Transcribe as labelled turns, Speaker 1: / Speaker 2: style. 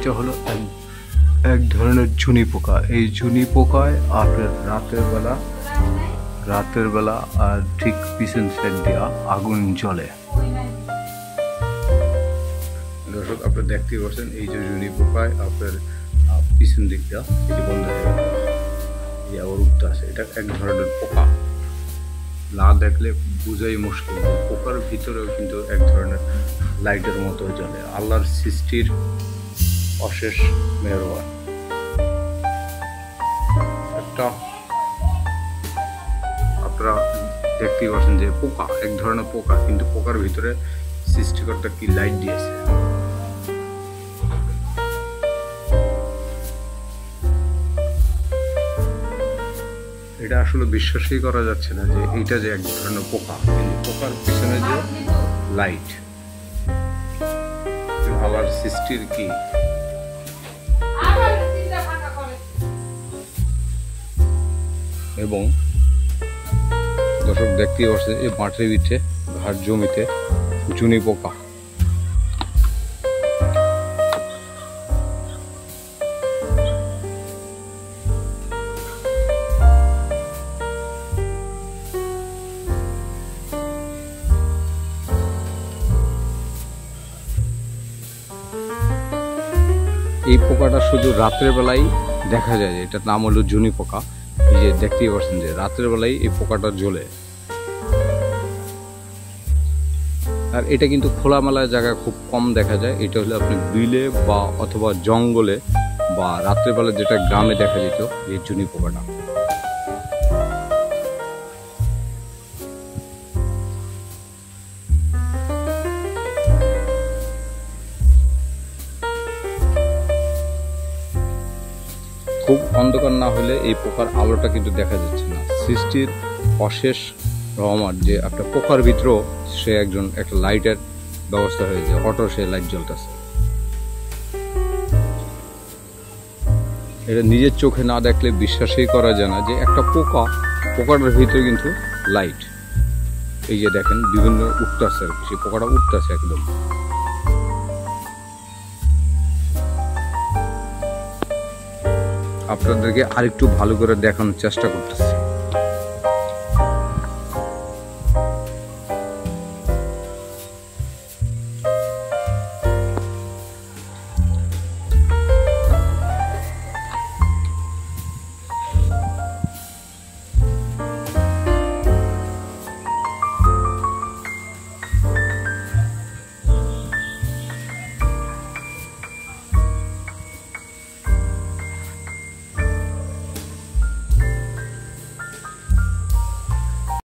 Speaker 1: এটা হলো এক ধরনের ঝুনি পোকা। এই ঝুনি পোকায় আপনার রাতের বেলা আর ঠিক পিছন সাইড দিয়া আগুন জ্বলে। দর্শক আপনি দেখতে পাচ্ছেন এই যে ঝুনি পোকায় আপনার পিছন দিকটা এটি বন্ধ হয়ে গেল, আবার উঠতে আছে। এটা এক ধরনের পোকা, না দেখলে বোঝাই মুশকিল। পোকার ভিতরেও কিন্তু এক ধরনের লাইটের মতো জ্বলে। আল্লাহর সৃষ্টির অশেষ মেহেরবান। একটা আপনারা দেখতেই পাচ্ছেন যে পোকা, এক ধরনের পোকা, কিন্তু পোকার ভিতরে সৃষ্টিকর্তা কি লাইট দিয়েছে। এটা আসলে বিশ্বাসই করা যাচ্ছে না যে এইটা যে এক ধরনের পোকা, কিন্তু পোকার পিছনে যে লাইট, আল্লাহর সৃষ্টির কি। এবং দর্শক দেখতেই পাচ্ছে এই মাঠের ভিতরে ঘাট জমিতে ঝুনি পোকা। এই পোকাটা শুধু রাত্রের বেলায় দেখা যায়। এটার নাম হলো ঝুনি পোকা। এই যে দেখতেই পাচ্ছেন যে রাতের বেলায় এই পোকাটা জ্বলে। আর এটা কিন্তু খোলামেলা জায়গায় খুব কম দেখা যায়। এটা হলে আপনি বিলে বা অথবা জঙ্গলে বা রাত্রের বেলা যেটা গ্রামে দেখা যেত এই ঝুনি পোকাটা। খুব অন্ধকার না হলে এই পোকার আলোটা কিন্তু দেখা যাচ্ছে না। সৃষ্টির অশেষ রহমত যে একটা পোকার ভিতরেও সে একটা লাইটের ব্যবস্থা হয়েছে, অটো সে লাইট জ্বলতেছে। এটা নিজের চোখে না দেখলে বিশ্বাসই করা যায় না যে একটা পোকাটার ভিতরে কিন্তু লাইট। এই যে দেখেন বিভিন্ন উঠতেছে আর কি, সেই পোকাটা উঠতেছে একদম। আপনাদেরকে আরেকটু ভালো করে দেখানোর চেষ্টা করতেছি।